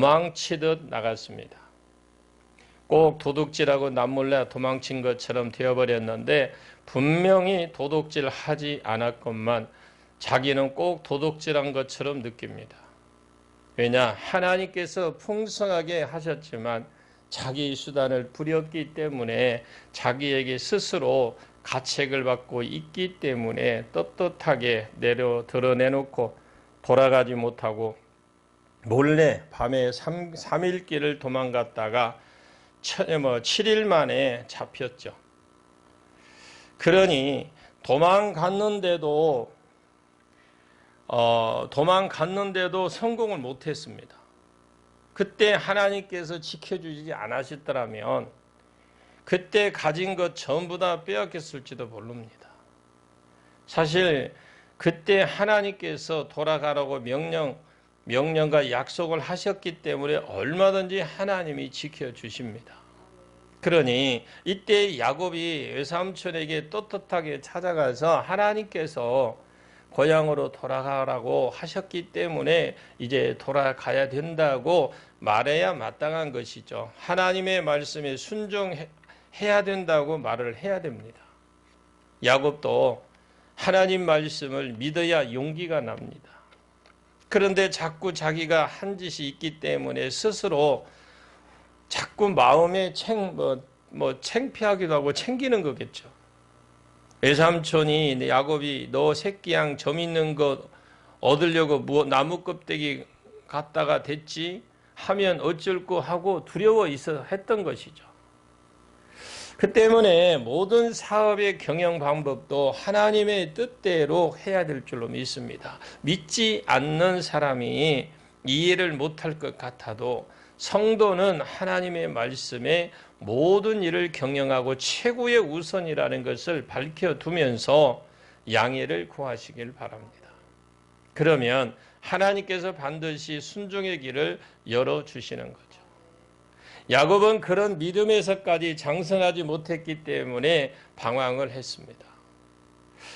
도망치듯 나갔습니다. 꼭 도둑질하고 남몰래 도망친 것처럼 되어버렸는데 분명히 도둑질 하지 않았건만 자기는 꼭 도둑질한 것처럼 느낍니다. 왜냐? 하나님께서 풍성하게 하셨지만 자기 수단을 부렸기 때문에 자기에게 스스로 가책을 받고 있기 때문에 떳떳하게 드러내놓고 돌아가지 못하고 몰래 밤에 3일길을 도망갔다가 7일 만에 잡혔죠. 그러니 도망갔는데도 성공을 못했습니다. 그때 하나님께서 지켜주지 않으셨더라면 그때 가진 것 전부 다 빼앗겼을지도 모릅니다. 사실 그때 하나님께서 돌아가라고 명령과 약속을 하셨기 때문에 얼마든지 하나님이 지켜주십니다. 그러니 이때 야곱이 외삼촌에게 떳떳하게 찾아가서 하나님께서 고향으로 돌아가라고 하셨기 때문에 이제 돌아가야 된다고 말해야 마땅한 것이죠. 하나님의 말씀에 순종해야 된다고 말을 해야 됩니다. 야곱도 하나님 말씀을 믿어야 용기가 납니다. 그런데 자꾸 자기가 한 짓이 있기 때문에 스스로 자꾸 마음에 창피하기도 하고 챙기는 거겠죠. 외삼촌이 야곱이 너 새끼양 점 있는 것 얻으려고 나무 껍데기 갖다가 댔지 하면 어쩔고 하고 두려워 있어 했던 것이죠. 그 때문에 모든 사업의 경영 방법도 하나님의 뜻대로 해야 될 줄로 믿습니다. 믿지 않는 사람이 이해를 못할 것 같아도 성도는 하나님의 말씀에 모든 일을 경영하고 최고의 우선이라는 것을 밝혀두면서 양해를 구하시길 바랍니다. 그러면 하나님께서 반드시 순종의 길을 열어주시는 거죠. 야곱은 그런 믿음에서까지 장성하지 못했기 때문에 방황을 했습니다.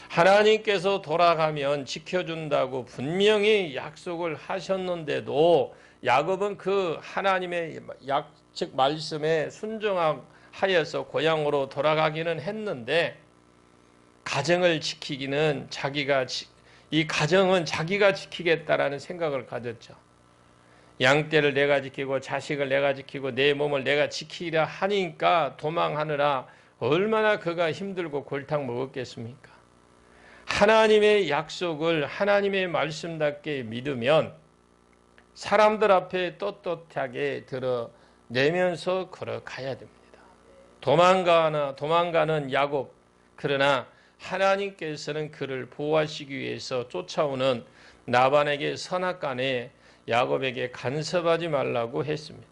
하나님께서 돌아가면 지켜준다고 분명히 약속을 하셨는데도 야곱은 그 하나님의 즉 말씀에 순종하여서 고향으로 돌아가기는 했는데 가정을 지키기는 이 가정은 자기가 지키겠다라는 생각을 가졌죠. 양떼를 내가 지키고 자식을 내가 지키고 내 몸을 내가 지키려 하니까 도망하느라 얼마나 그가 힘들고 골탕 먹었겠습니까? 하나님의 약속을 하나님의 말씀답게 믿으면 사람들 앞에 떳떳하게 드러내면서 걸어가야 됩니다. 도망가는 야곱, 그러나 하나님께서는 그를 보호하시기 위해서 쫓아오는 라반에게 선악간에 야곱에게 간섭하지 말라고 했습니다.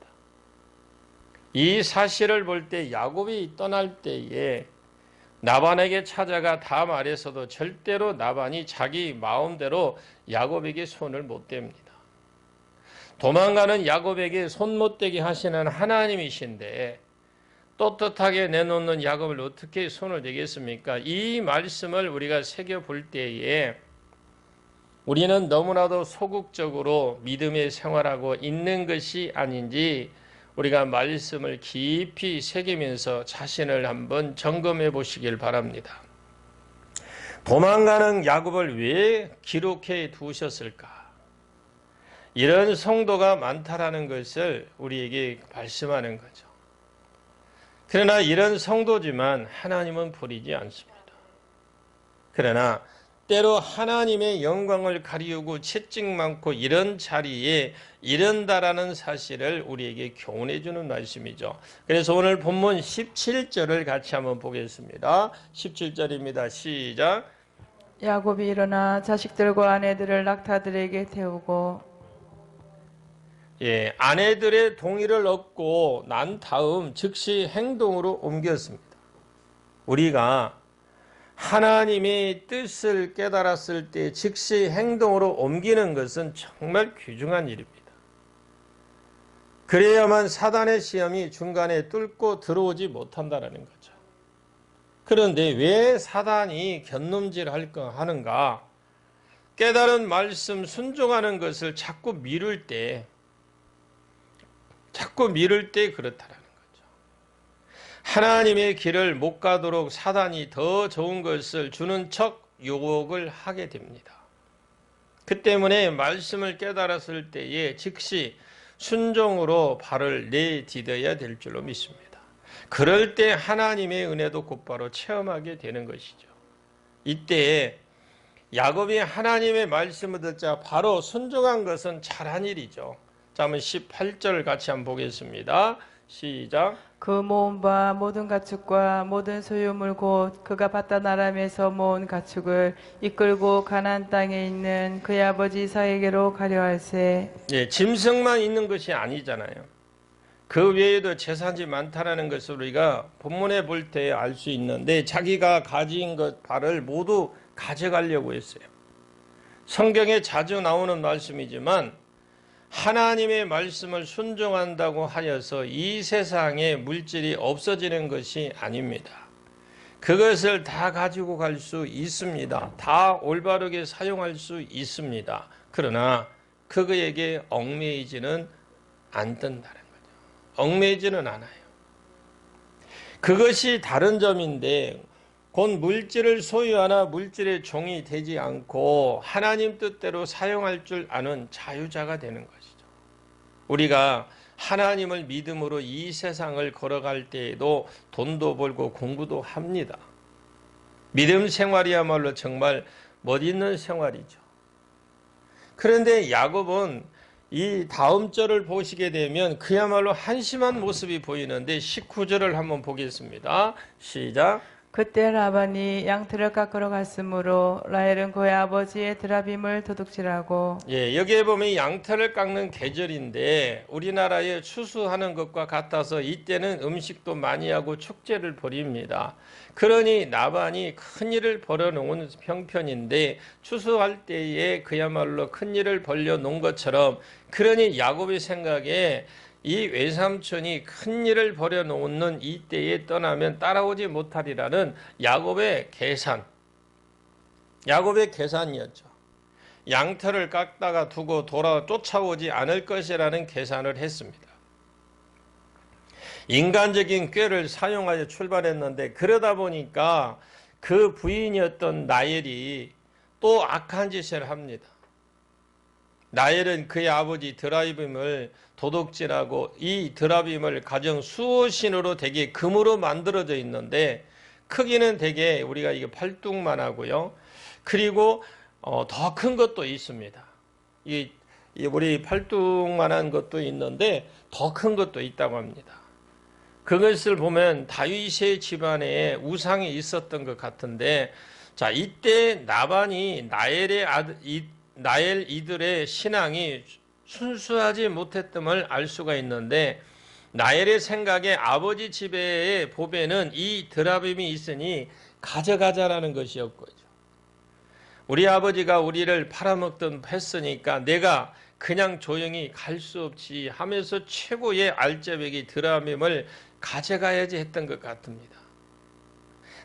이 사실을 볼 때 야곱이 떠날 때에 라반에게 찾아가 다 말해서도 절대로 라반이 자기 마음대로 야곱에게 손을 못 댑니다. 도망가는 야곱에게 손 못 대게 하시는 하나님이신데 떳떳하게 내놓는 야곱을 어떻게 손을 대겠습니까? 이 말씀을 우리가 새겨볼 때에 우리는 너무나도 소극적으로 믿음의 생활하고 있는 것이 아닌지 우리가 말씀을 깊이 새기면서 자신을 한번 점검해 보시길 바랍니다. 도망가는 야곱을 왜 기록해 두셨을까? 이런 성도가 많다라는 것을 우리에게 말씀하는 거죠. 그러나 이런 성도지만 하나님은 버리지 않습니다. 그러나 때로 하나님의 영광을 가리우고 채찍 많고 이런 자리에 이른다라는 사실을 우리에게 교훈해 주는 말씀이죠. 그래서 오늘 본문 17절을 같이 한번 보겠습니다. 17절입니다. 시작. 야곱이 일어나 자식들과 아내들을 낙타들에게 태우고 아내들의 동의를 얻고 난 다음 즉시 행동으로 옮겼습니다. 우리가 하나님의 뜻을 깨달았을 때 즉시 행동으로 옮기는 것은 정말 귀중한 일입니다. 그래야만 사단의 시험이 중간에 뚫고 들어오지 못한다는 거죠. 그런데 왜 사단이 견눈질 하는가? 깨달은 말씀 순종하는 것을 자꾸 미룰 때 자꾸 미룰 때 그렇다라는 거죠. 하나님의 길을 못 가도록 사단이 더 좋은 것을 주는 척 유혹을 하게 됩니다. 그 때문에 말씀을 깨달았을 때에 즉시 순종으로 발을 내디뎌야 될 줄로 믿습니다. 그럴 때 하나님의 은혜도 곧바로 체험하게 되는 것이죠. 이때 야곱이 하나님의 말씀을 듣자 바로 순종한 것은 잘한 일이죠. 자, 한번 18절 같이 한번 보겠습니다. 시작. 그 모은 바 모든 가축과 모든 소유물 곧 그가 바단 아람에서 모은 가축을 이끌고 가나안 땅에 있는 그의 아버지 이삭에게로 가려 할세. 예, 짐승만 있는 것이 아니잖아요. 그 외에도 재산이 많다라는 것을 우리가 본문에 볼 때 알 수 있는데 자기가 가진 것 발을 모두 가져가려고 했어요. 성경에 자주 나오는 말씀이지만 하나님의 말씀을 순종한다고 하여서 이 세상에 물질이 없어지는 것이 아닙니다. 그것을 다 가지고 갈 수 있습니다. 다 올바르게 사용할 수 있습니다. 그러나 그에게 얽매이지는 않는다는 거죠. 얽매이지는 않아요. 그것이 다른 점인데 곧 물질을 소유하나 물질의 종이 되지 않고 하나님 뜻대로 사용할 줄 아는 자유자가 되는 것이죠. 우리가 하나님을 믿음으로 이 세상을 걸어갈 때에도 돈도 벌고 공부도 합니다. 믿음 생활이야말로 정말 멋있는 생활이죠. 그런데 야곱은 이 다음 절을 보시게 되면 그야말로 한심한 모습이 보이는데 19절을 한번 보겠습니다. 시작. 그때 라반이 양털을 깎으러 갔으므로 라헬은 그의 아버지의 드라빔을 도둑질하고. 예, 여기에 보면 양털을 깎는 계절인데 우리나라에 추수하는 것과 같아서 이때는 음식도 많이 하고 축제를 벌입니다. 그러니 라반이 큰일을 벌여놓은 형편인데 추수할 때에 그야말로 큰일을 벌여놓은 것처럼 그러니 야곱의 생각에 이 외삼촌이 큰일을 벌여놓는 이때에 떠나면 따라오지 못하리라는 야곱의 계산이었죠. 양털을 깎다가 두고 쫓아오지 않을 것이라는 계산을 했습니다. 인간적인 꾀를 사용하여 출발했는데 그러다 보니까 그 부인이었던 라헬이 또 악한 짓을 합니다. 라헬은 그의 아버지 드라빔을 도둑질하고 이 드라빔을 가정 수호신으로 되게 금으로 만들어져 있는데 크기는 되게 우리가 이게 팔뚝만 하고요. 그리고 더 큰 것도 있습니다. 우리 팔뚝만한 것도 있는데 더 큰 것도 있다고 합니다. 그것을 보면 다윗의 집안에 우상이 있었던 것 같은데 자 이때 나반이 라헬 이들의 신앙이 순수하지 못했음을 알 수가 있는데 라헬의 생각에 아버지 집의 보배는 이 드라빔이 있으니 가져가자라는 것이었거죠. 우리 아버지가 우리를 팔아먹든 했으니까 내가 그냥 조용히 갈 수 없지 하면서 최고의 알짜배기 드라빔을 가져가야지 했던 것 같습니다.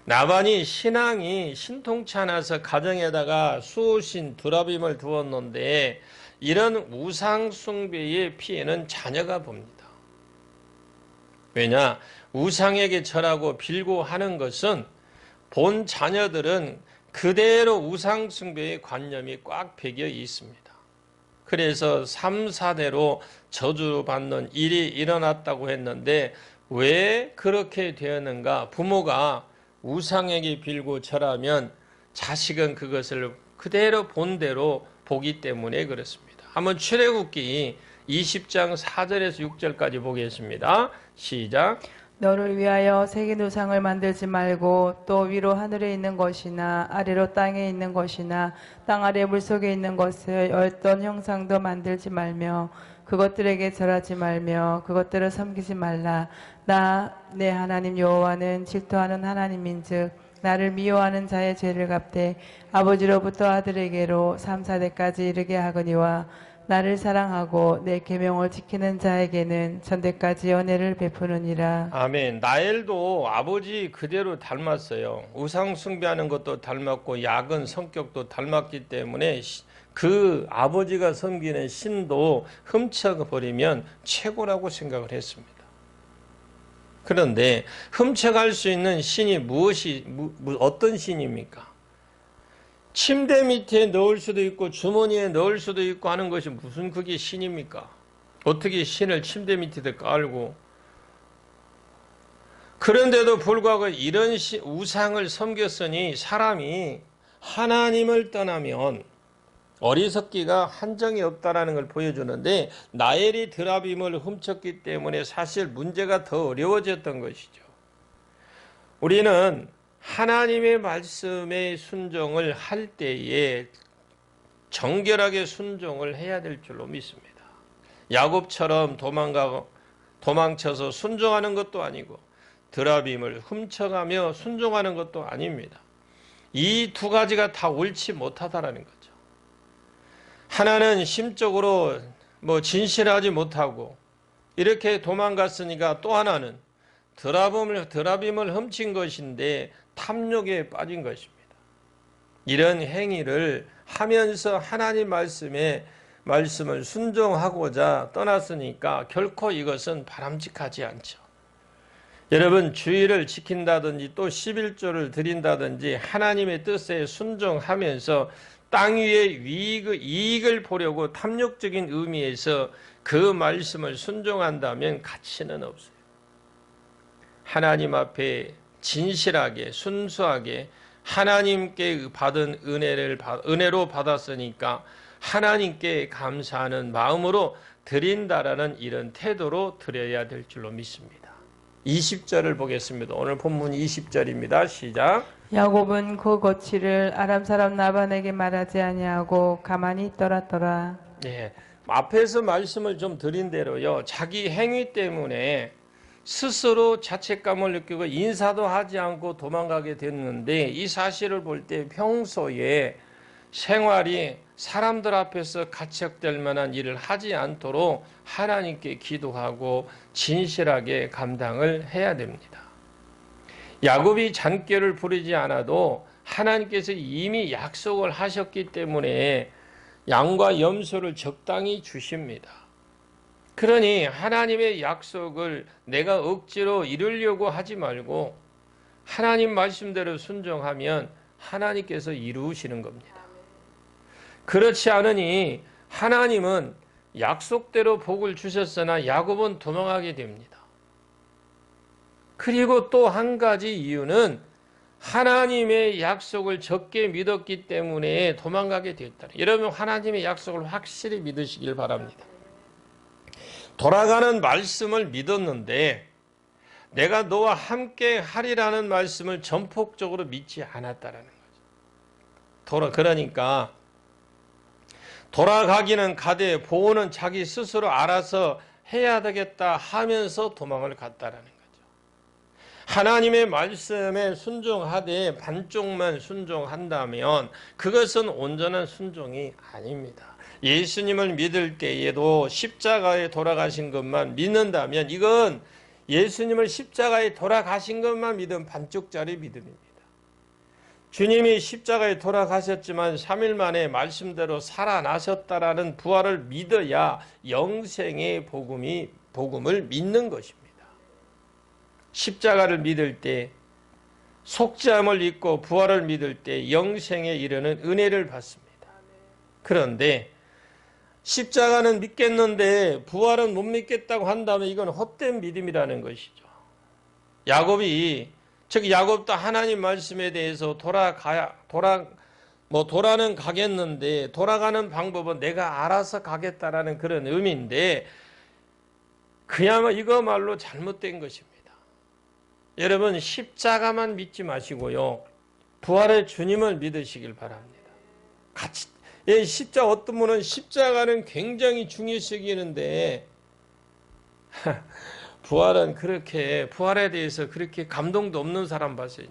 나반이 신앙이 신통치 않아서 가정에다가 수호신 드라빔을 두었는데 이런 우상 숭배의 피해는 자녀가 봅니다. 왜냐? 우상에게 절하고 빌고 하는 것은 본 자녀들은 그대로 우상 숭배의 관념이 꽉 배겨 있습니다. 그래서 3, 4대로 저주받는 일이 일어났다고 했는데 왜 그렇게 되었는가? 부모가 우상에게 빌고 절하면 자식은 그것을 그대로 본대로 보기 때문에 그렇습니다. 한번 출애굽기 20장 4절에서 6절까지 보겠습니다. 시작. 너를 위하여 새긴 우상을 만들지 말고 또 위로 하늘에 있는 것이나 아래로 땅에 있는 것이나 땅 아래 물속에 있는 것을 어떤 형상도 만들지 말며 그것들에게 절하지 말며 그것들을 섬기지 말라. 나 내 하나님 여호와는 질투하는 하나님인즉 나를 미워하는 자의 죄를 갚되 아버지로부터 아들에게로 3, 4대까지 이르게 하거니와 나를 사랑하고 내 계명을 지키는 자에게는 전대까지 연혜를 베푸느니라. 아멘. 라헬도 아버지 그대로 닮았어요. 우상 숭배하는 것도 닮았고 야근 성격도 닮았기 때문에 그 아버지가 섬기는 신도 훔쳐버리면 최고라고 생각을 했습니다. 그런데 훔쳐갈 수 있는 신이 어떤 신입니까? 침대 밑에 넣을 수도 있고 주머니에 넣을 수도 있고 하는 것이 무슨 그게 신입니까? 어떻게 신을 침대 밑에 깔고. 그런데도 불구하고 이런 우상을 섬겼으니 사람이 하나님을 떠나면 어리석기가 한정이 없다라는 걸 보여주는데, 나엘이 드라빔을 훔쳤기 때문에 사실 문제가 더 어려워졌던 것이죠. 우리는 하나님의 말씀에 순종을 할 때에 정결하게 순종을 해야 될 줄로 믿습니다. 야곱처럼 도망쳐서 순종하는 것도 아니고 드라빔을 훔쳐가며 순종하는 것도 아닙니다. 이 두 가지가 다 옳지 못하다라는 거죠. 하나는 심적으로 진실하지 못하고 이렇게 도망갔으니까, 또 하나는 드라빔을 훔친 것인데 탐욕에 빠진 것입니다. 이런 행위를 하면서 하나님 말씀을 순종하고자 떠났으니까 결코 이것은 바람직하지 않죠. 여러분, 주의를 지킨다든지 또 11조를 드린다든지 하나님의 뜻에 순종하면서 땅 위의 이익을 보려고 탐욕적인 의미에서 그 말씀을 순종한다면 가치는 없어요. 하나님 앞에 진실하게 순수하게 하나님께 받은 은혜로 받았으니까 하나님께 감사하는 마음으로 드린다라는 이런 태도로 드려야 될 줄로 믿습니다. 20절을 보겠습니다. 오늘 본문 20절입니다. 시작. 야곱은 그 거취를 아람 사람 나반에게 말하지 아니하고 가만히 있더라. 네, 앞에서 말씀을 좀 드린 대로요, 자기 행위 때문에 스스로 자책감을 느끼고 인사도 하지 않고 도망가게 됐는데, 이 사실을 볼 때 평소에 생활이 사람들 앞에서 가책될 만한 일을 하지 않도록 하나님께 기도하고 진실하게 감당을 해야 됩니다. 야곱이 잔꾀를 부리지 않아도 하나님께서 이미 약속을 하셨기 때문에 양과 염소를 적당히 주십니다. 그러니 하나님의 약속을 내가 억지로 이루려고 하지 말고 하나님 말씀대로 순종하면 하나님께서 이루시는 겁니다. 그렇지 않으니 하나님은 약속대로 복을 주셨으나 야곱은 도망하게 됩니다. 그리고 또 한 가지 이유는 하나님의 약속을 적게 믿었기 때문에 도망가게 되었다. 여러분, 하나님의 약속을 확실히 믿으시길 바랍니다. 돌아가는 말씀을 믿었는데 내가 너와 함께 하리라는 말씀을 전폭적으로 믿지 않았다라는 거죠. 그러니까 돌아가기는 가되 보호는 자기 스스로 알아서 해야 되겠다 하면서 도망을 갔다라는 거죠. 하나님의 말씀에 순종하되 반쪽만 순종한다면 그것은 온전한 순종이 아닙니다. 예수님을 믿을 때에도 십자가에 돌아가신 것만 믿는다면 이건 예수님을 십자가에 돌아가신 것만 믿은 반쪽짜리 믿음입니다. 주님이 십자가에 돌아가셨지만 3일 만에 말씀대로 살아나셨다라는 부활을 믿어야 영생의 복음을 믿는 것입니다. 십자가를 믿을 때, 속죄함을 입고 부활을 믿을 때 영생에 이르는 은혜를 받습니다. 그런데 십자가는 믿겠는데 부활은 못 믿겠다고 한다면 이건 헛된 믿음이라는 것이죠. 야곱도 하나님 말씀에 대해서 돌아는 가겠는데 돌아가는 방법은 내가 알아서 가겠다라는 그런 의미인데 그야말로 이거말로 잘못된 것입니다. 여러분, 십자가만 믿지 마시고요, 부활의 주님을 믿으시길 바랍니다. 어떤 분은 십자가는 굉장히 중요시 여기는데 부활에 대해서 그렇게 감동도 없는 사람 봤어요.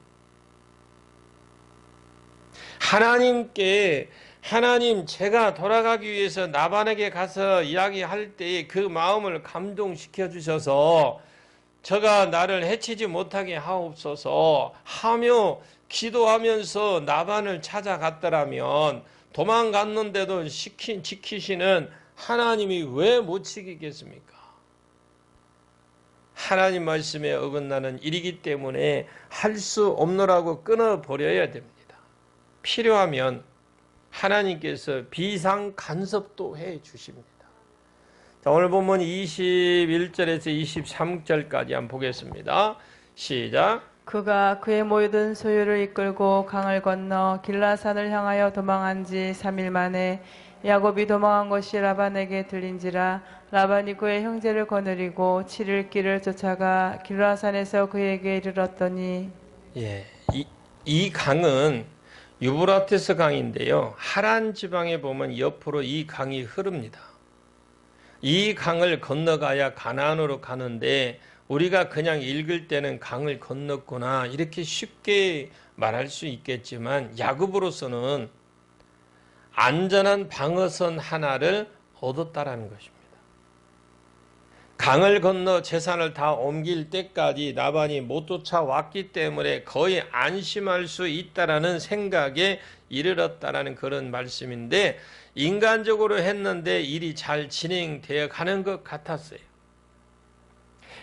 하나님 제가 돌아가기 위해서 나반에게 가서 이야기할 때에 그 마음을 감동시켜 주셔서 저가 나를 해치지 못하게 하옵소서 하며 기도하면서 나반을 찾아갔더라면 도망갔는데도 지키시는 하나님이 왜 못 지키겠습니까? 하나님 말씀에 어긋나는 일이기 때문에 할 수 없노라고 끊어버려야 됩니다. 필요하면 하나님께서 비상 간섭도 해 주십니다. 자, 오늘 본문 21절에서 23절까지 한번 보겠습니다. 시작. 그가 그의 모든 소유를 이끌고 강을 건너 길라산을 향하여 도망한 지 3일 만에 야곱이 도망한 것이 라반에게 들린지라 라반이 그의 형제를 거느리고 7일 길을 쫓아가 길라산에서 그에게 이르렀더니 예, 이 강은 유브라테스 강인데요. 하란 지방에 보면 옆으로 이 강이 흐릅니다. 이 강을 건너가야 가나안으로 가는데 우리가 그냥 읽을 때는 강을 건넜구나 이렇게 쉽게 말할 수 있겠지만 야곱으로서는 안전한 방어선 하나를 얻었다라는 것입니다. 강을 건너 재산을 다 옮길 때까지 라반이 못 쫓아왔기 때문에 거의 안심할 수 있다라는 생각에 이르렀다라는 그런 말씀인데 인간적으로 했는데 일이 잘 진행되어 가는 것 같았어요.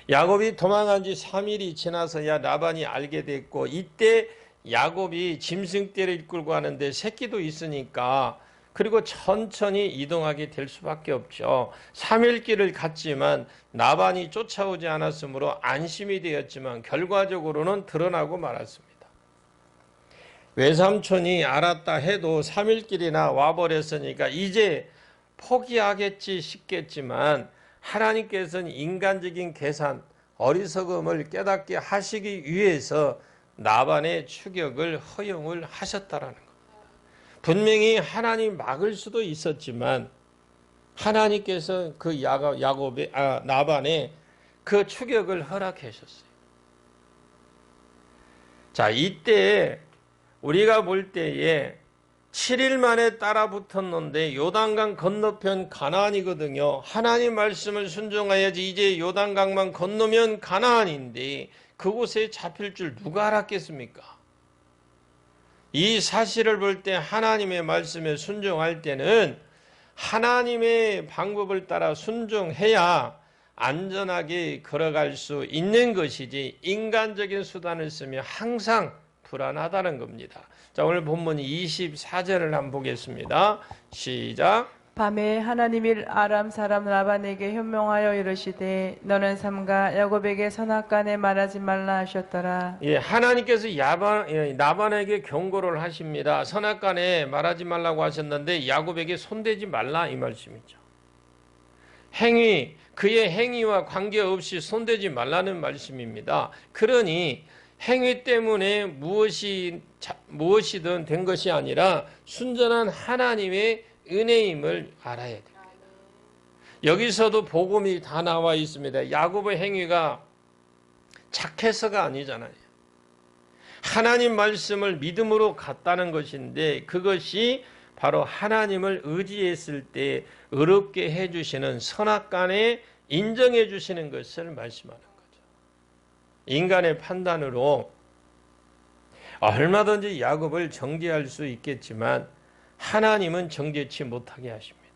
야곱이 도망간 지 3일이 지나서야 라반이 알게 됐고 이때 야곱이 짐승떼를 이끌고 가는데 새끼도 있으니까 그리고 천천히 이동하게 될 수밖에 없죠. 3일 길을 갔지만 라반이 쫓아오지 않았으므로 안심이 되었지만 결과적으로는 드러나고 말았습니다. 외삼촌이 알았다 해도 3일 길이나 와버렸으니까 이제 포기하겠지 싶겠지만 하나님께서는 인간적인 계산, 어리석음을 깨닫게 하시기 위해서 라반의 추격을 허용을 하셨다라는 겁니다. 분명히 하나님 막을 수도 있었지만 하나님께서 그 라반의 그 추격을 허락하셨어요. 자, 이때 우리가 볼 때에 7일 만에 따라 붙었는데 요단강 건너편 가나안이거든요. 하나님 말씀을 순종해야지 이제 요단강만 건너면 가나안인데 그곳에 잡힐 줄 누가 알았겠습니까? 이 사실을 볼 때 하나님의 말씀에 순종할 때는 하나님의 방법을 따라 순종해야 안전하게 걸어갈 수 있는 것이지 인간적인 수단을 쓰면 항상 불안하다는 겁니다. 자, 오늘 본문 24절을 한번 보겠습니다. 시작. 밤에 하나님이 아람 사람 라반에게 현명하여 이르시되 너는 삼가 야곱에게 선악간에 말하지 말라 하셨더라. 예, 하나님께서 라반에게 경고를 하십니다. 선악간에 말하지 말라고 하셨는데 야곱에게 손대지 말라 이 말씀이죠. 그의 행위와 관계없이 손대지 말라는 말씀입니다. 그러니 행위 때문에 무엇이든 된 것이 아니라 순전한 하나님의 은혜임을 알아야 됩니다. 여기서도 복음이 다 나와 있습니다. 야곱의 행위가 착해서가 아니잖아요. 하나님 말씀을 믿음으로 갔다는 것인데 그것이 바로 하나님을 의지했을 때 의롭게 해주시는 선악간에 인정해 주시는 것을 말씀하는 거죠. 인간의 판단으로 얼마든지 야곱을 정죄할 수 있겠지만 하나님은 정죄치 못하게 하십니다.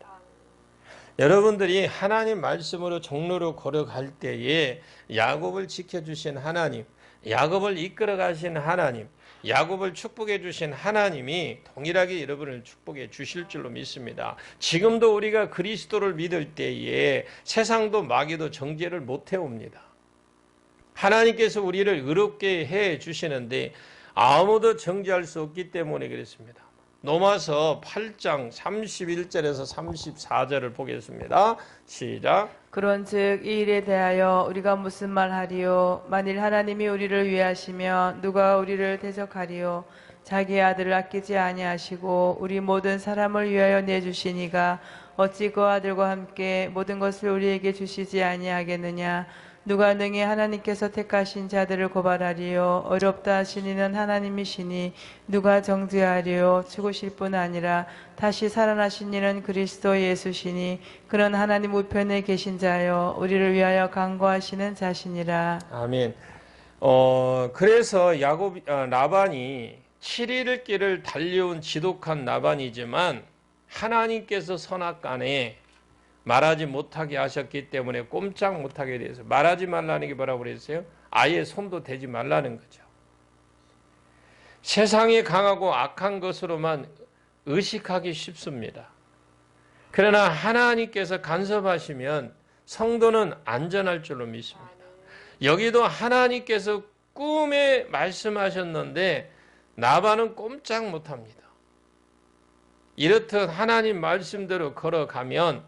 여러분들이 하나님 말씀으로 정로로 걸어갈 때에 야곱을 지켜주신 하나님, 야곱을 이끌어 가신 하나님, 야곱을 축복해 주신 하나님이 동일하게 여러분을 축복해 주실 줄로 믿습니다. 지금도 우리가 그리스도를 믿을 때에 세상도 마귀도 정죄를 못 해옵니다. 하나님께서 우리를 의롭게 해 주시는데 아무도 정죄할 수 없기 때문에 그렇습니다. 로마서 8장 31절에서 34절을 보겠습니다. 시작. 그런즉 이 일에 대하여 우리가 무슨 말하리요? 만일 하나님이 우리를 위하시며 누가 우리를 대적하리요? 자기 아들을 아끼지 아니하시고 우리 모든 사람을 위하여 내주시니가 어찌 그 아들과 함께 모든 것을 우리에게 주시지 아니하겠느냐? 누가 능히 하나님께서 택하신 자들을 고발하리요? 어렵다 하신 이는 하나님이시니 누가 정죄하리요? 죽으실 뿐 아니라 다시 살아나신 이는 그리스도 예수시니 그는 하나님 우편에 계신 자요 우리를 위하여 간구하시는 자시니라. 아멘. 그래서 라반이 7일 길을 달려온 지독한 나반이지만 하나님께서 선악간에 말하지 못하게 하셨기 때문에 꼼짝 못하게 돼서 말하지 말라는 게 뭐라고 그랬어요? 아예 손도 대지 말라는 거죠. 세상이 강하고 악한 것으로만 의식하기 쉽습니다. 그러나 하나님께서 간섭하시면 성도는 안전할 줄로 믿습니다. 여기도 하나님께서 꿈에 말씀하셨는데 나반은 꼼짝 못합니다. 이렇듯 하나님 말씀대로 걸어가면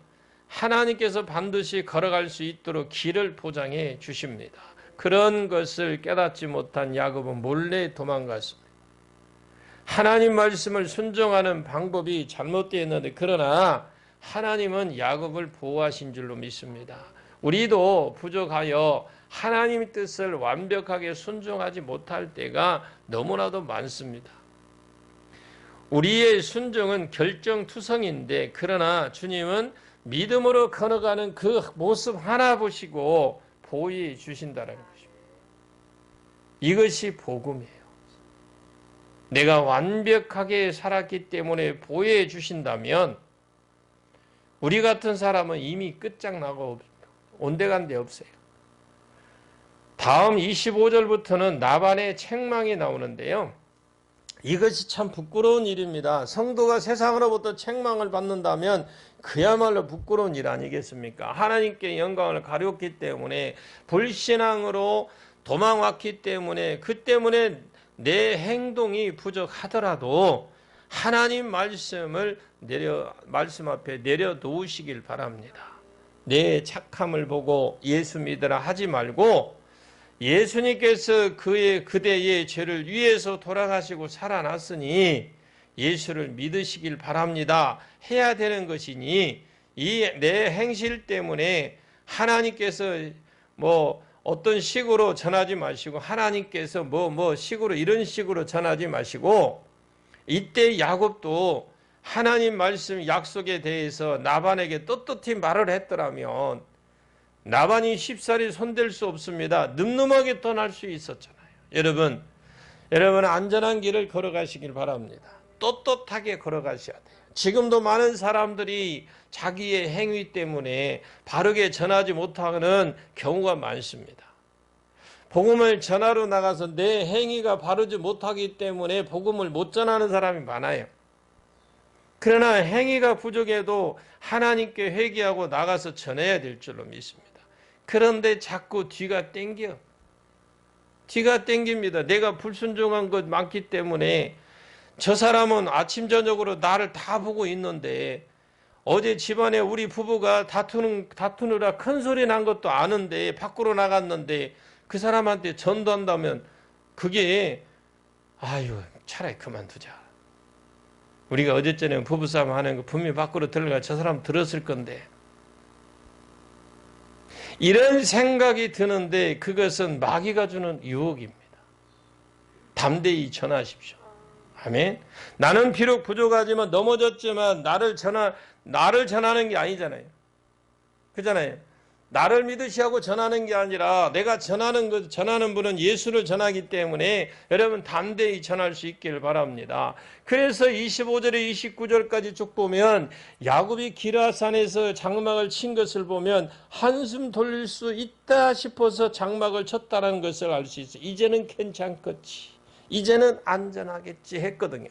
하나님께서 반드시 걸어갈 수 있도록 길을 보장해 주십니다. 그런 것을 깨닫지 못한 야곱은 몰래 도망갔습니다. 하나님 말씀을 순종하는 방법이 잘못되어 있는데 그러나 하나님은 야곱을 보호하신 줄로 믿습니다. 우리도 부족하여 하나님의 뜻을 완벽하게 순종하지 못할 때가 너무나도 많습니다. 우리의 순종은 결정투성인데 그러나 주님은 믿음으로 걸어가는 그 모습 하나 보시고 보호해 주신다는 것입니다. 이것이 복음이에요. 내가 완벽하게 살았기 때문에 보호해 주신다면 우리 같은 사람은 이미 끝장나고 온데간데 없어요. 다음 25절부터는 나반의 책망이 나오는데요. 이것이 참 부끄러운 일입니다. 성도가 세상으로부터 책망을 받는다면 그야말로 부끄러운 일 아니겠습니까? 하나님께 영광을 가렸기 때문에 불신앙으로 도망왔기 때문에 그 때문에 내 행동이 부족하더라도 하나님 말씀 앞에 내려놓으시길 바랍니다. 내 착함을 보고 예수 믿으라 하지 말고 예수님께서 그대의 죄를 위해서 돌아가시고 살아났으니 예수를 믿으시길 바랍니다. 해야 되는 것이니 이 내 행실 때문에 하나님께서 어떤 식으로 전하지 마시고 하나님께서 식으로 이런 식으로 전하지 마시고 이때 야곱도 하나님 말씀 약속에 대해서 나반에게 떳떳히 말을 했더라면 나반이 쉽사리 손댈 수 없습니다. 늠름하게 떠날 수 있었잖아요. 여러분 안전한 길을 걸어가시길 바랍니다. 떳떳하게 걸어가셔야 돼요. 지금도 많은 사람들이 자기의 행위 때문에 바르게 전하지 못하는 경우가 많습니다. 복음을 전하러 나가서 내 행위가 바르지 못하기 때문에 복음을 못 전하는 사람이 많아요. 그러나 행위가 부족해도 하나님께 회개하고 나가서 전해야 될 줄로 믿습니다. 그런데 자꾸 뒤가 땡깁니다. 내가 불순종한 것 많기 때문에 저 사람은 아침 저녁으로 나를 다 보고 있는데 어제 집안에 우리 부부가 다투느라 큰 소리 난 것도 아는데 밖으로 나갔는데 그 사람한테 전도한다면 그게 차라리 그만두자. 우리가 어제전에 부부싸움 하는 거 분명히 밖으로 들어가 저 사람 들었을 건데 이런 생각이 드는데 그것은 마귀가 주는 유혹입니다. 담대히 전하십시오. 아멘. 나는 비록 부족하지만 넘어졌지만 나를 전하는 게 아니잖아요. 그잖아요. 나를 믿으시하고 전하는 게 아니라 내가 전하는 분은 예수를 전하기 때문에 여러분 담대히 전할 수 있기를 바랍니다. 그래서 25절에 29절까지 쭉 보면 야곱이 기라산에서 장막을 친 것을 보면 한숨 돌릴 수 있다 싶어서 장막을 쳤다는 것을 알 수 있어요. 이제는 괜찮겠지. 이제는 안전하겠지 했거든요.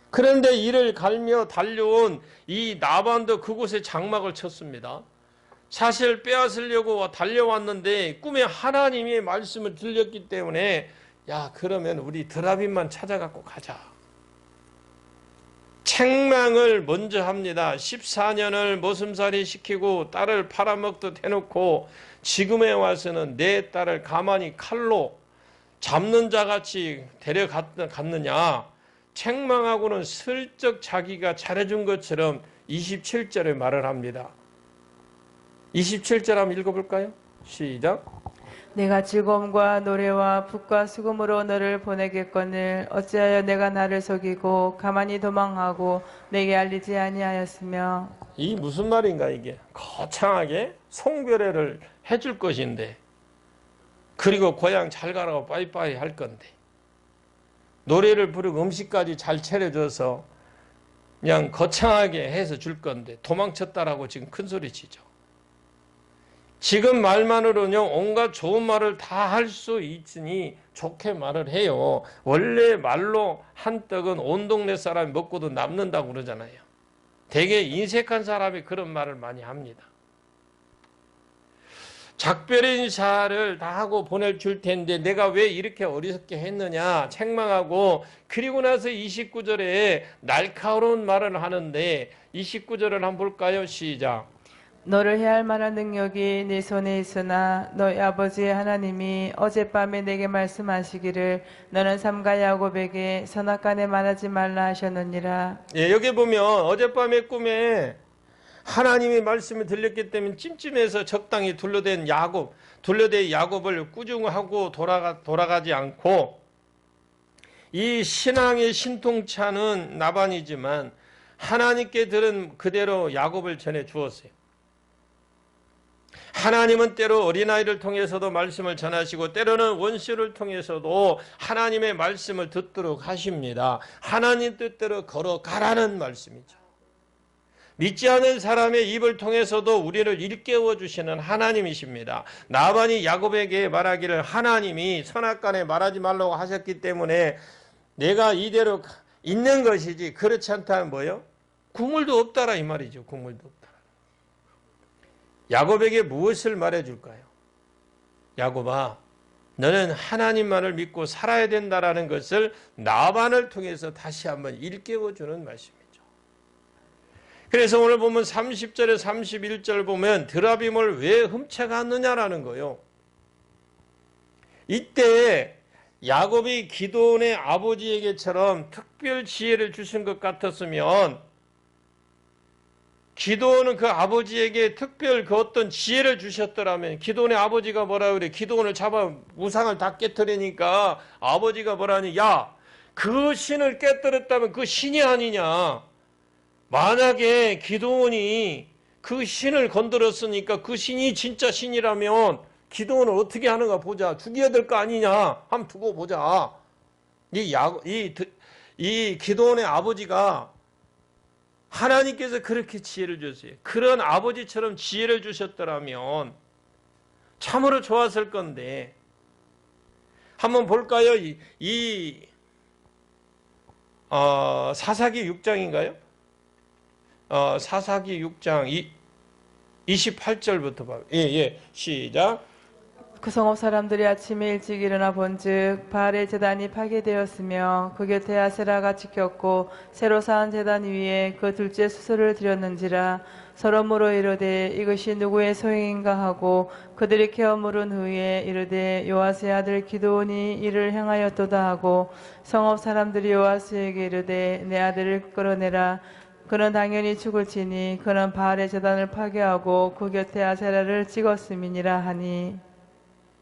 그런데 이를 갈며 달려온 이 나반도 그곳에 장막을 쳤습니다. 사실 빼앗으려고 달려왔는데 꿈에 하나님의 말씀을 들렸기 때문에 그러면 우리 드라빈만 찾아갖고 가자. 책망을 먼저 합니다. 14년을 모슴살이 시키고 딸을 팔아먹듯 해놓고 지금에 와서는 내 딸을 가만히 칼로 잡는 자같이 데려갔느냐. 책망하고는 슬쩍 자기가 잘해준 것처럼 27절에 말을 합니다. 27절 한번 읽어볼까요? 시작. 내가 즐거움과 노래와 붓과 수금으로 너를 보내겠거늘 어찌하여 내가 나를 속이고 가만히 도망하고 내게 알리지 아니하였으며. 이 무슨 말인가 이게. 거창하게 송별회를 해줄 것인데 그리고 고향 잘 가라고 빠이빠이 할 건데 노래를 부르고 음식까지 잘 차려줘서 그냥 거창하게 해서 줄 건데 도망쳤다라고 지금 큰 소리 치죠. 지금 말만으로는요, 온갖 좋은 말을 다 할 수 있으니 좋게 말을 해요. 원래 말로 한 떡은 온 동네 사람이 먹고도 남는다고 그러잖아요. 되게 인색한 사람이 그런 말을 많이 합니다. 작별 인사를 다 하고 보낼 줄 텐데 내가 왜 이렇게 어리석게 했느냐 책망하고, 그리고 나서 29절에 날카로운 말을 하는데 29절을 한번 볼까요? 시작. 너를 해할 만한 능력이 네 손에 있으나 너희 아버지 하나님이 어젯밤에 내게 말씀하시기를 너는 삼가 야곱에게 선악간에 말하지 말라 하셨느니라. 예, 여기 보면 어젯밤에 꿈에 하나님의 말씀이 들렸기 때문에 찜찜해서 적당히 둘러댄 야곱을 꾸중하고 돌아가지 않고, 이 신앙의 신통차는 나반이지만 하나님께 들은 그대로 야곱을 전해 주었어요. 하나님은 때로 어린아이를 통해서도 말씀을 전하시고 때로는 원수를 통해서도 하나님의 말씀을 듣도록 하십니다. 하나님 뜻대로 걸어가라는 말씀이죠. 믿지 않은 사람의 입을 통해서도 우리를 일깨워 주시는 하나님이십니다. 나반이 야곱에게 말하기를 하나님이 선악간에 말하지 말라고 하셨기 때문에 내가 이대로 있는 것이지 그렇지 않다면 뭐요? 국물도 없다라 이 말이죠. 국물도 없다. 야곱에게 무엇을 말해줄까요? 야곱아, 너는 하나님만을 믿고 살아야 된다라는 것을 나반을 통해서 다시 한번 일깨워주는 말씀이죠. 그래서 오늘 보면 30절에 31절 보면 드라빔을 왜 훔쳐갔느냐라는 거예요. 이때 야곱이 기드온의 아버지에게처럼 특별 지혜를 주신 것 같았으면 기드온은 그 아버지에게 특별 그 어떤 지혜를 주셨더라면, 기드온의 아버지가 뭐라 그래? 기드온을 잡아 우상을 다 깨뜨리니까 아버지가 뭐라니? 야, 그 신을 깨뜨렸다면 그 신이 아니냐? 만약에 기드온이 그 신을 건드렸으니까 그 신이 진짜 신이라면 기드온을 어떻게 하는가 보자. 죽여야 될 거 아니냐? 한번 두고 보자. 이 기드온의 아버지가 하나님께서 그렇게 지혜를 주셨어요. 그런 아버지처럼 지혜를 주셨더라면 참으로 좋았을 건데, 한번 볼까요? 사사기 6장인가요? 사사기 6장 28절부터 봐요. 예, 시작. 그 성읍 사람들이 아침에 일찍 일어나 본즉 바알의 제단이 파괴되었으며 그 곁에 아세라가 지켰고 새로 쌓은 제단 위에 그 둘째 수소를 드렸는지라. 서로 물어 이르되 이것이 누구의 소행인가 하고 그들이 케어 물은 후에 이르되 요아스의 아들 기드온이 이를 행하였도다 하고, 성읍 사람들이 요아스에게 이르되 내 아들을 끌어내라. 그는 당연히 죽을지니 그는 바알의 제단을 파괴하고 그 곁에 아세라를 찍었음이니라 하니.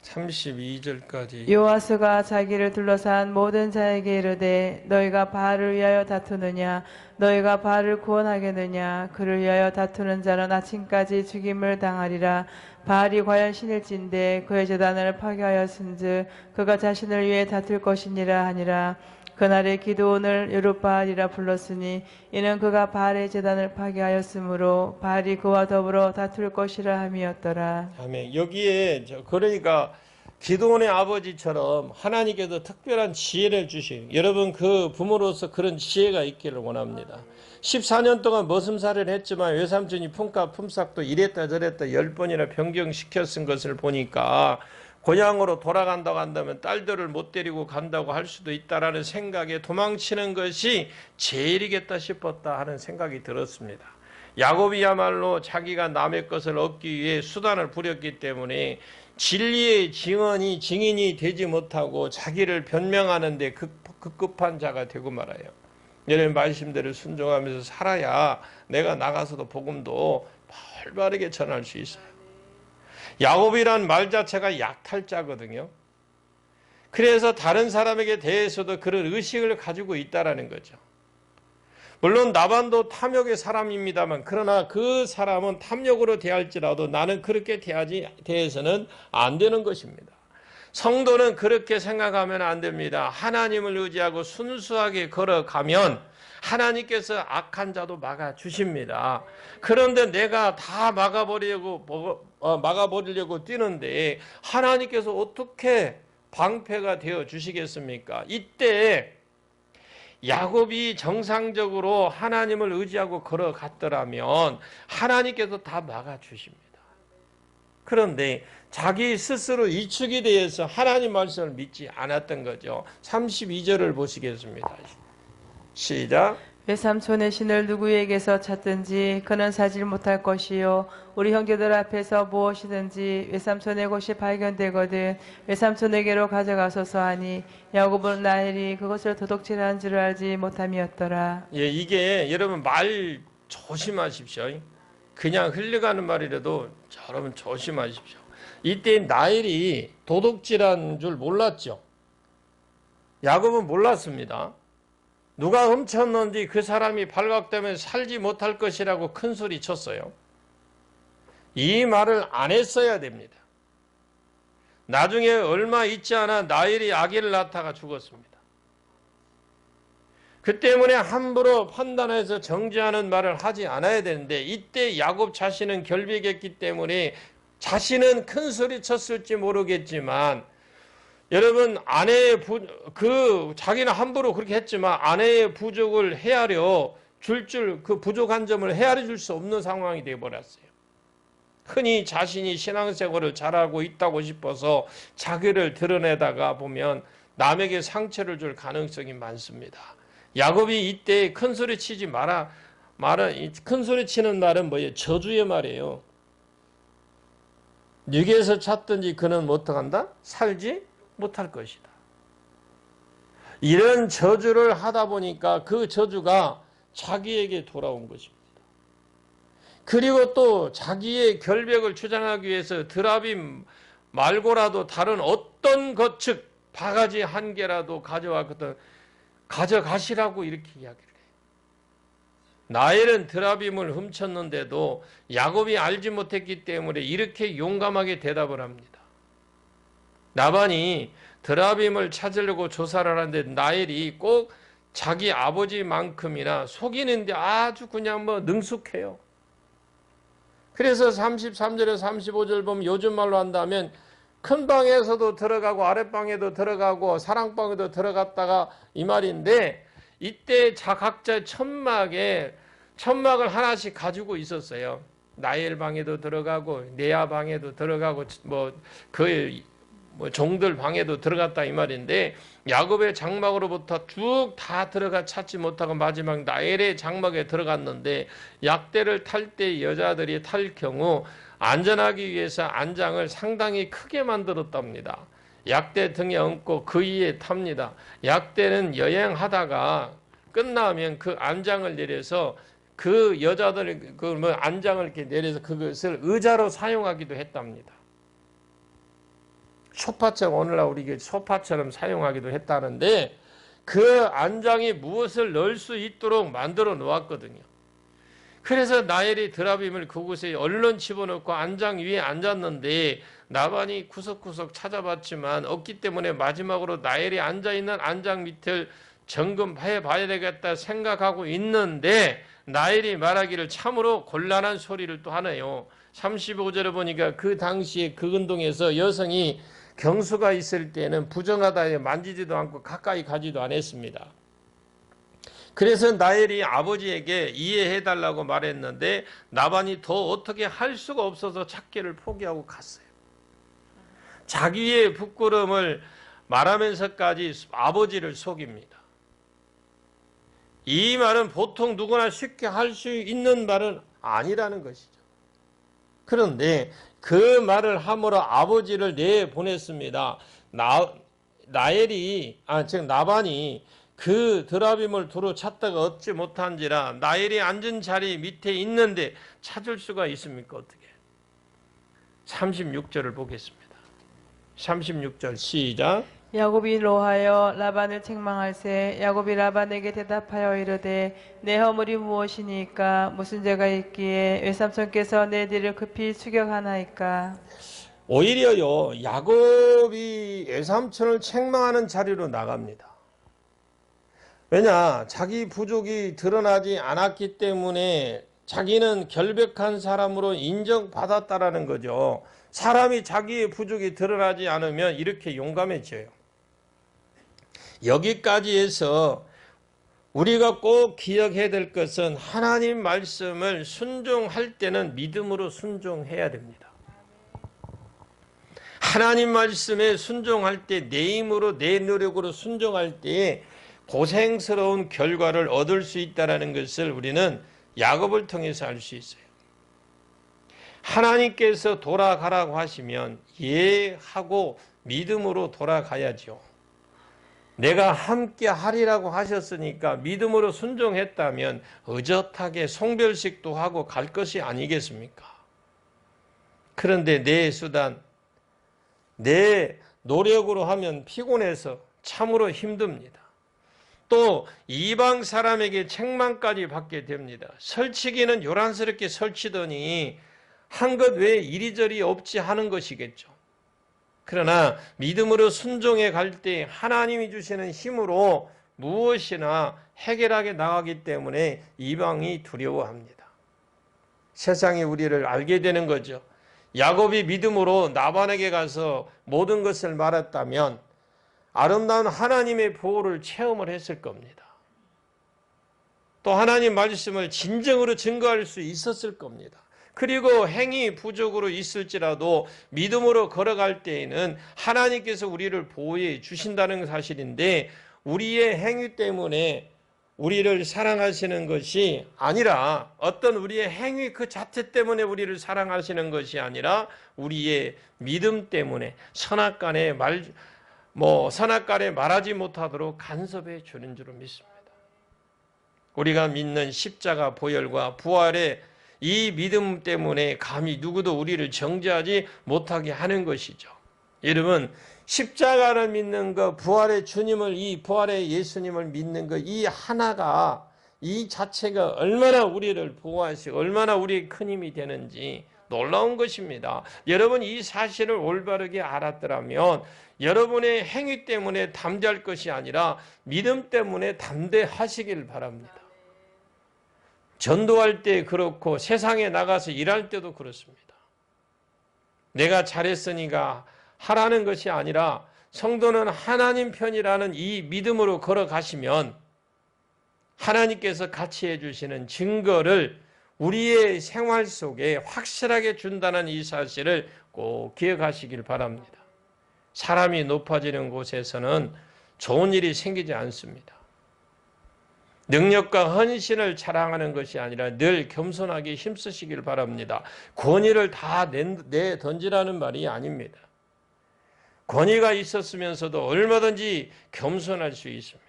32절까지. 요아스가 자기를 둘러싼 모든 자에게 이르되 너희가 바알을 위하여 다투느냐? 너희가 바알을 구원하겠느냐? 그를 위하여 다투는 자는 아침까지 죽임을 당하리라. 바알이 과연 신일진데 그의 제단을 파괴하였은즉 그가 자신을 위해 다툴 것이니라 하니라. 그날에 기드온을 여룻바알이라 불렀으니 이는 그가 바알의 제단을 파괴하였으므로 바알이 그와 더불어 다툴 것이라 함이었더라. 아멘. 여기에 그러니까 기드온의 아버지처럼 하나님께서 특별한 지혜를 주신, 여러분 그 부모로서 그런 지혜가 있기를 원합니다. 14년 동안 머슴살이를 했지만 외삼촌이 품값 품삯도 이랬다 저랬다 10번이나 변경시켜 쓴 것을 보니까 고향으로 돌아간다고 한다면 딸들을 못 데리고 간다고 할 수도 있다라는 생각에 도망치는 것이 제일이겠다 싶었다 하는 생각이 들었습니다. 야곱이야말로 자기가 남의 것을 얻기 위해 수단을 부렸기 때문에 진리의 증인이 되지 못하고 자기를 변명하는데 급급한 자가 되고 말아요. 여러분 말씀대로 순종하면서 살아야 내가 나가서도 복음도 활발하게 전할 수 있어요. 야곱이란 말 자체가 약탈자거든요. 그래서 다른 사람에게 대해서도 그런 의식을 가지고 있다라는 거죠. 물론 나반도 탐욕의 사람입니다만, 그러나 그 사람은 탐욕으로 대할지라도 나는 그렇게 대해서는 안 되는 것입니다. 성도는 그렇게 생각하면 안 됩니다. 하나님을 의지하고 순수하게 걸어가면 하나님께서 악한 자도 막아주십니다. 그런데 내가 다 막아버리려고 뛰는데 하나님께서 어떻게 방패가 되어 주시겠습니까? 이때 야곱이 정상적으로 하나님을 의지하고 걸어갔더라면 하나님께서 다 막아주십니다. 그런데 자기 스스로 위축이 되어서 하나님 말씀을 믿지 않았던 거죠. 32절을 보시겠습니다. 시작. 외삼촌의 신을 누구에게서 찾든지 그는 사질 못할 것이요 우리 형제들 앞에서 무엇이든지 외삼촌의 것이 발견되거든 외삼촌에게로 가져가소서 하니 야곱은 라헬이 그것을 도둑질한 줄 알지 못함이었더라. 예, 이게 여러분 말 조심하십시오. 그냥 흘려가는 말이라도 여러분 조심하십시오. 이때 라헬이 도둑질한 줄 몰랐죠. 야곱은 몰랐습니다. 누가 훔쳤는지 그 사람이 발각되면 살지 못할 것이라고 큰 소리 쳤어요. 이 말을 안 했어야 됩니다. 나중에 얼마 있지 않아 라헬이 아기를 낳다가 죽었습니다. 그 때문에 함부로 판단해서 정죄하는 말을 하지 않아야 되는데 이때 야곱 자신은 결백했기 때문에 자신은 큰 소리 쳤을지 모르겠지만 여러분 자기는 함부로 그렇게 했지만 아내의 부족을 헤아려 그 부족한 점을 헤아려 줄 수 없는 상황이 되어 버렸어요. 흔히 자신이 신앙생활을 잘하고 있다고 싶어서 자기를 드러내다가 보면 남에게 상처를 줄 가능성이 많습니다. 야곱이 이때 큰 소리 치지 마라. 큰 소리 치는 말은 뭐예요? 저주의 말이에요. 누구에서 찾든지 그는 어떡한다? 살지 못할 것이다. 이런 저주를 하다 보니까 그 저주가 자기에게 돌아온 것입니다. 그리고 또 자기의 결백을 주장하기 위해서 드라빔 말고라도 다른 어떤 것, 즉 바가지 한 개라도 가져가시라고 이렇게 이야기를 해요. 라헬은 드라빔을 훔쳤는데도 야곱이 알지 못했기 때문에 이렇게 용감하게 대답을 합니다. 라반이 드라빔을 찾으려고 조사를 하는데 라헬이 꼭 자기 아버지만큼이나 속이는데 아주 그냥 능숙해요. 그래서 33절에 35절 보면 요즘 말로 한다면 큰 방에서도 들어가고 아랫방에도 들어가고 사랑방에도 들어갔다가 이 말인데 이때 각자 천막을 하나씩 가지고 있었어요. 라헬 방에도 들어가고 레아 방에도 들어가고 종들 방에도 들어갔다 이 말인데 야곱의 장막으로부터 쭉 다 들어가 찾지 못하고 마지막 라헬의 장막에 들어갔는데 약대를 탈 때 여자들이 탈 경우 안전하기 위해서 안장을 상당히 크게 만들었답니다. 약대 등에 얹고 그 위에 탑니다. 약대는 여행하다가 끝나면 그 안장을 내려서 그 여자들 안장을 이렇게 내려서 그것을 의자로 사용하기도 했답니다. 소파처럼 오늘날 우리 소파처럼 사용하기도 했다는데 그 안장에 무엇을 넣을 수 있도록 만들어 놓았거든요. 그래서 라헬이 드라빔을 그곳에 얼른 집어넣고 안장 위에 앉았는데 라반이 구석구석 찾아봤지만 없기 때문에 마지막으로 라헬이 앉아있는 안장 밑을 점검해 봐야 되겠다 생각하고 있는데 라헬이 말하기를 참으로 곤란한 소리를 또 하네요. 35절에 보니까 그 당시에 그 운동에서 여성이 경수가 있을 때는 부정하다 만지지도 않고 가까이 가지도 않았습니다. 그래서 라헬이 아버지에게 이해해달라고 말했는데 라반이 더 어떻게 할 수가 없어서 찾기를 포기하고 갔어요. 자기의 부끄러움을 말하면서까지 아버지를 속입니다. 이 말은 보통 누구나 쉽게 할 수 있는 말은 아니라는 것이죠. 그런데 그 말을 함으로 아버지를 내보냈습니다. 라반이 그 드라빔을 두루 찾다가 얻지 못한지라 라헬이 앉은 자리 밑에 있는데 찾을 수가 있습니까? 어떻게? 36절을 보겠습니다. 36절 시작. 야곱이 노하여 라반을 책망할세 야곱이 라반에게 대답하여 이르되 내 허물이 무엇이니까 무슨 죄가 있기에 외삼촌께서 내 뒤를 급히 추격하나이까. 오히려요, 야곱이 외삼촌을 책망하는 자리로 나갑니다. 왜냐? 자기 부족이 드러나지 않았기 때문에 자기는 결백한 사람으로 인정받았다라는 거죠. 사람이 자기의 부족이 드러나지 않으면 이렇게 용감해져요. 여기까지 해서 우리가 꼭 기억해야 될 것은 하나님 말씀을 순종할 때는 믿음으로 순종해야 됩니다. 하나님 말씀에 순종할 때 내 힘으로 내 노력으로 순종할 때에 고생스러운 결과를 얻을 수 있다는 것을 우리는 야곱을 통해서 알 수 있어요. 하나님께서 돌아가라고 하시면 예 하고 믿음으로 돌아가야죠. 내가 함께 하리라고 하셨으니까 믿음으로 순종했다면 의젓하게 송별식도 하고 갈 것이 아니겠습니까? 그런데 내 수단, 내 노력으로 하면 피곤해서 참으로 힘듭니다. 또 이방 사람에게 책망까지 받게 됩니다. 설치기는 요란스럽게 설치더니 한 것 외에 이리저리 없지 하는 것이겠죠. 그러나 믿음으로 순종해 갈 때 하나님이 주시는 힘으로 무엇이나 해결하게 나가기 때문에 이방이 두려워합니다. 세상이 우리를 알게 되는 거죠. 야곱이 믿음으로 나반에게 가서 모든 것을 말했다면 아름다운 하나님의 보호를 체험을 했을 겁니다. 또 하나님 말씀을 진정으로 증거할 수 있었을 겁니다. 그리고 행위 부족으로 있을지라도 믿음으로 걸어갈 때에는 하나님께서 우리를 보호해 주신다는 사실인데 우리의 행위 때문에 우리를 사랑하시는 것이 아니라 어떤 우리의 행위 그 자체 때문에 우리를 사랑하시는 것이 아니라 우리의 믿음 때문에 선악간에 말하지 못하도록 간섭해 주는 줄 믿습니다. 우리가 믿는 십자가 보혈과 부활의 이 믿음 때문에 감히 누구도 우리를 정죄하지 못하게 하는 것이죠. 여러분, 십자가를 믿는 것, 부활의 주님을, 이 부활의 예수님을 믿는 것, 이 하나가, 이 자체가 얼마나 우리를 보호하시고 얼마나 우리의 큰 힘이 되는지 놀라운 것입니다. 여러분, 이 사실을 올바르게 알았더라면 여러분의 행위 때문에 담대할 것이 아니라 믿음 때문에 담대하시길 바랍니다. 전도할 때 그렇고 세상에 나가서 일할 때도 그렇습니다. 내가 잘했으니까 하라는 것이 아니라 성도는 하나님 편이라는 이 믿음으로 걸어가시면 하나님께서 같이 해주시는 증거를 우리의 생활 속에 확실하게 준다는 이 사실을 꼭 기억하시길 바랍니다. 사람이 높아지는 곳에서는 좋은 일이 생기지 않습니다. 능력과 헌신을 자랑하는 것이 아니라 늘 겸손하게 힘쓰시길 바랍니다. 권위를 다 내던지라는 말이 아닙니다. 권위가 있었으면서도 얼마든지 겸손할 수 있습니다.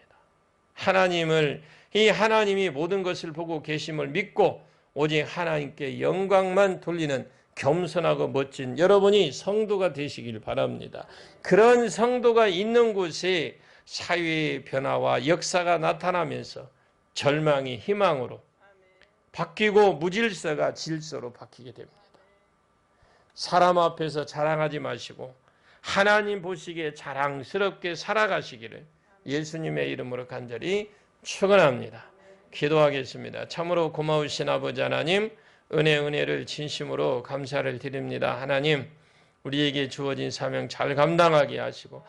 이 하나님이 모든 것을 보고 계심을 믿고 오직 하나님께 영광만 돌리는 겸손하고 멋진 여러분이 성도가 되시길 바랍니다. 그런 성도가 있는 곳에 사회의 변화와 역사가 나타나면서 절망이 희망으로 바뀌고 무질서가 질서로 바뀌게 됩니다. 사람 앞에서 자랑하지 마시고 하나님 보시기에 자랑스럽게 살아가시기를 예수님의 이름으로 간절히 축원합니다. 기도하겠습니다. 참으로 고마우신 아버지 하나님, 은혜를 진심으로 감사를 드립니다. 하나님, 우리에게 주어진 사명 잘 감당하게 하시고